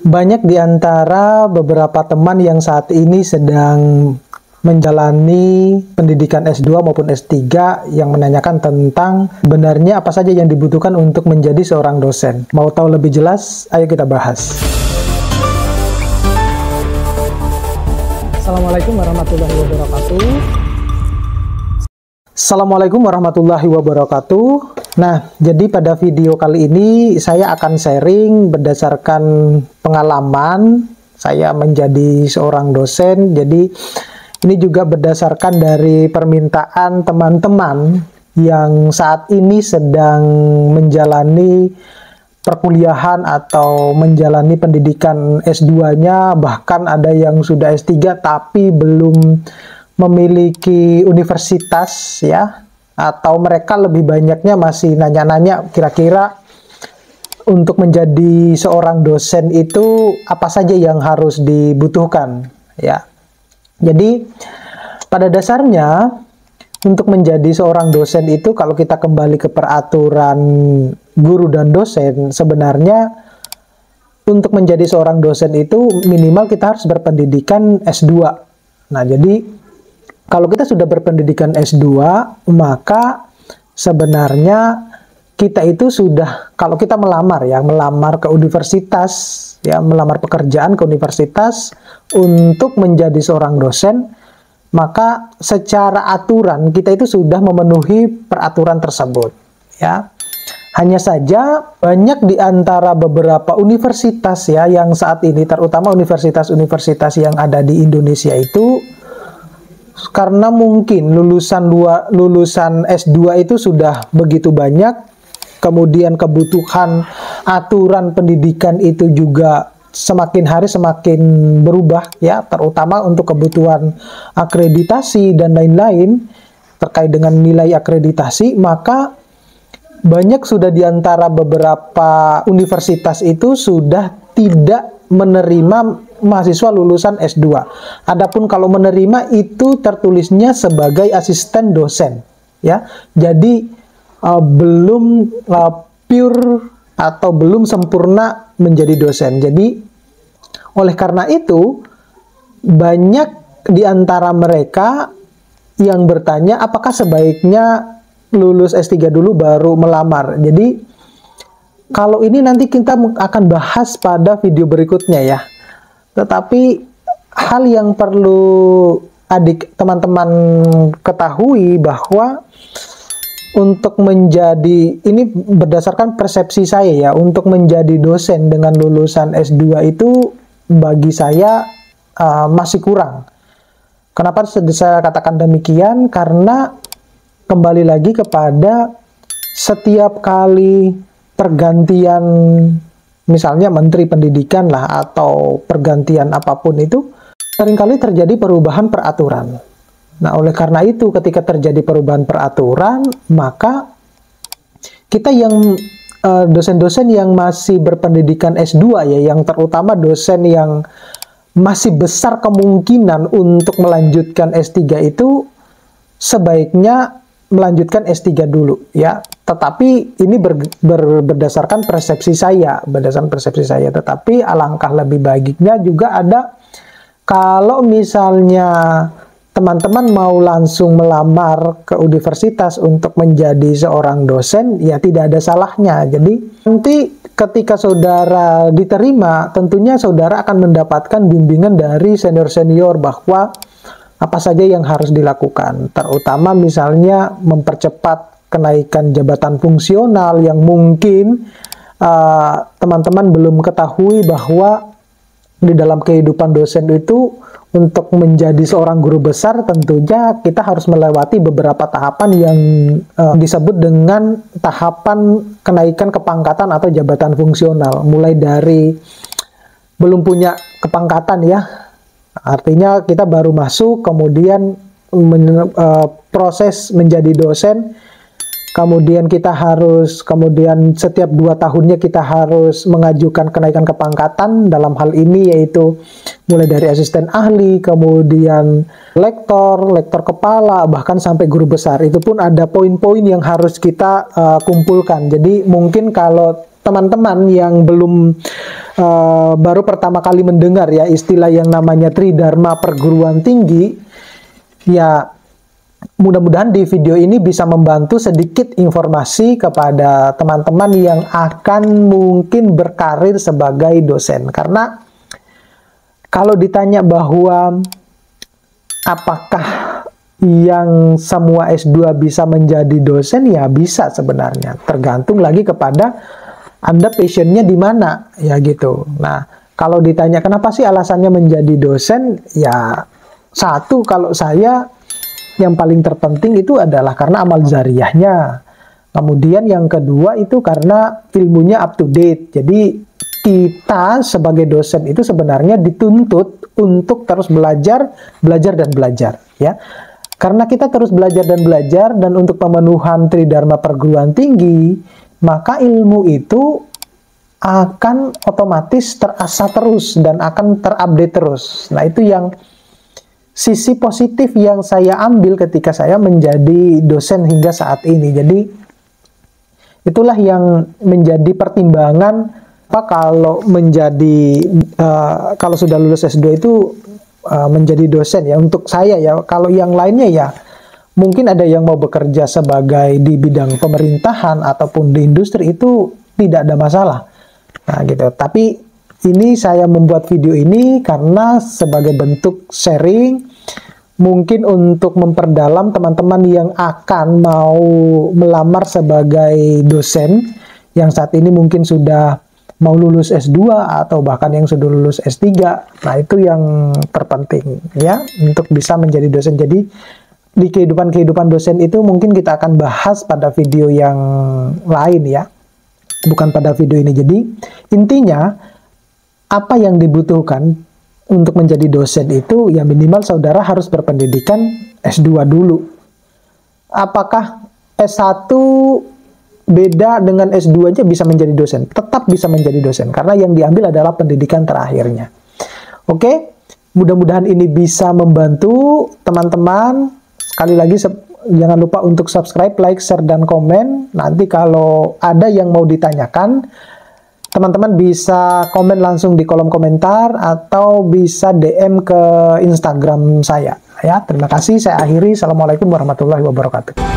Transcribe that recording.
Banyak di antara beberapa teman yang saat ini sedang menjalani pendidikan S2 maupun S3 yang menanyakan tentang benarnya apa saja yang dibutuhkan untuk menjadi seorang dosen. Mau tahu lebih jelas? Ayo kita bahas. Assalamualaikum warahmatullahi wabarakatuh. Assalamualaikum warahmatullahi wabarakatuh. Nah, jadi pada video kali ini saya akan sharing berdasarkan pengalaman saya menjadi seorang dosen. Jadi ini juga berdasarkan dari permintaan teman-teman yang saat ini sedang menjalani perkuliahan atau menjalani pendidikan S2-nya, bahkan ada yang sudah S3 tapi belum memiliki universitas ya, atau mereka lebih banyaknya masih nanya-nanya kira-kira untuk menjadi seorang dosen itu apa saja yang harus dibutuhkan ya. Jadi pada dasarnya untuk menjadi seorang dosen itu, kalau kita kembali ke peraturan guru dan dosen, sebenarnya untuk menjadi seorang dosen itu minimal kita harus berpendidikan S2. Nah, jadi kalau kita sudah berpendidikan S2, maka sebenarnya kita itu sudah, kalau kita melamar ya, melamar ke universitas ya, melamar pekerjaan ke universitas untuk menjadi seorang dosen, maka secara aturan kita itu sudah memenuhi peraturan tersebut ya. Hanya saja banyak di antara beberapa universitas ya yang saat ini, terutama universitas-universitas yang ada di Indonesia itu, karena mungkin lulusan S2 itu sudah begitu banyak, kemudian kebutuhan aturan pendidikan itu juga semakin hari semakin berubah ya, terutama untuk kebutuhan akreditasi dan lain-lain terkait dengan nilai akreditasi, maka banyak sudah di antara beberapa universitas itu sudah tidak menerima mahasiswa lulusan S2. Adapun kalau menerima itu tertulisnya sebagai asisten dosen ya. Jadi belum pure atau belum sempurna menjadi dosen. Jadi oleh karena itu banyak di antara mereka yang bertanya apakah sebaiknya lulus S3 dulu baru melamar. Jadi kalau ini nanti kita akan bahas pada video berikutnya ya. Tetapi hal yang perlu teman-teman ketahui bahwa untuk menjadi, ini berdasarkan persepsi saya ya, untuk menjadi dosen dengan lulusan S2 itu bagi saya masih kurang. Kenapa saya katakan demikian? Karena kembali lagi kepada setiap kali pergantian, misalnya menteri pendidikan lah, atau pergantian apapun itu, seringkali terjadi perubahan peraturan. Nah, oleh karena itu ketika terjadi perubahan peraturan, maka kita yang dosen-dosen yang masih berpendidikan S2 ya, yang terutama dosen yang masih besar kemungkinan untuk melanjutkan S3 itu sebaiknya melanjutkan S3 dulu ya. Tetapi ini berdasarkan persepsi saya, tetapi alangkah lebih baiknya juga ada, kalau misalnya teman-teman mau langsung melamar ke universitas untuk menjadi seorang dosen, ya tidak ada salahnya. Jadi nanti ketika saudara diterima, tentunya saudara akan mendapatkan bimbingan dari senior-senior bahwa apa saja yang harus dilakukan, terutama misalnya mempercepat kenaikan jabatan fungsional yang mungkin teman-teman belum ketahui bahwa di dalam kehidupan dosen itu, untuk menjadi seorang guru besar tentunya kita harus melewati beberapa tahapan yang disebut dengan tahapan kenaikan kepangkatan atau jabatan fungsional. Mulai dari belum punya kepangkatan ya, artinya kita baru masuk, kemudian proses menjadi dosen, kemudian kemudian setiap 2 tahunnya kita harus mengajukan kenaikan kepangkatan. Dalam hal ini yaitu mulai dari asisten ahli, kemudian lektor kepala, bahkan sampai guru besar. Itu pun ada poin-poin yang harus kita kumpulkan. Jadi mungkin kalau teman-teman yang belum baru pertama kali mendengar ya istilah yang namanya Tridharma perguruan tinggi, ya mudah-mudahan di video ini bisa membantu sedikit informasi kepada teman-teman yang akan mungkin berkarir sebagai dosen. Karena kalau ditanya bahwa apakah yang semua S2 bisa menjadi dosen, ya bisa sebenarnya. Tergantung lagi kepada Anda passionnya di mana, ya gitu. Nah, kalau ditanya kenapa sih alasannya menjadi dosen, ya satu kalau saya yang paling terpenting itu adalah karena amal jariahnya. Kemudian yang kedua itu karena ilmunya up to date. Jadi kita sebagai dosen itu sebenarnya dituntut untuk terus belajar dan belajar, ya. Karena kita terus belajar dan untuk pemenuhan Tridharma perguruan tinggi, maka ilmu itu akan otomatis terasah terus dan akan terupdate terus. Nah, itu yang sisi positif yang saya ambil ketika saya menjadi dosen hingga saat ini. Jadi itulah yang menjadi pertimbangan kalau menjadi kalau sudah lulus S2 itu menjadi dosen ya untuk saya ya. Kalau yang lainnya ya mungkin ada yang mau bekerja sebagai di bidang pemerintahan ataupun di industri, itu tidak ada masalah. Nah gitu. Tapi ini saya membuat video ini karena sebagai bentuk sharing, mungkin untuk memperdalam teman-teman yang akan mau melamar sebagai dosen yang saat ini mungkin sudah mau lulus S2 atau bahkan yang sudah lulus S3. Nah, itu yang terpenting ya untuk bisa menjadi dosen. Jadi di kehidupan dosen itu mungkin kita akan bahas pada video yang lain ya. Bukan pada video ini. Jadi intinya apa yang dibutuhkan untuk menjadi dosen itu ya minimal saudara harus berpendidikan S2 dulu. Apakah S1 beda dengan S2 aja bisa menjadi dosen? Tetap bisa menjadi dosen, karena yang diambil adalah pendidikan terakhirnya. Oke, mudah-mudahan ini bisa membantu teman-teman. Sekali lagi, jangan lupa untuk subscribe, like, share, dan komen. Nanti kalau ada yang mau ditanyakan, teman-teman bisa komen langsung di kolom komentar atau bisa DM ke Instagram saya. Ya, terima kasih. Saya akhiri. Assalamualaikum warahmatullahi wabarakatuh.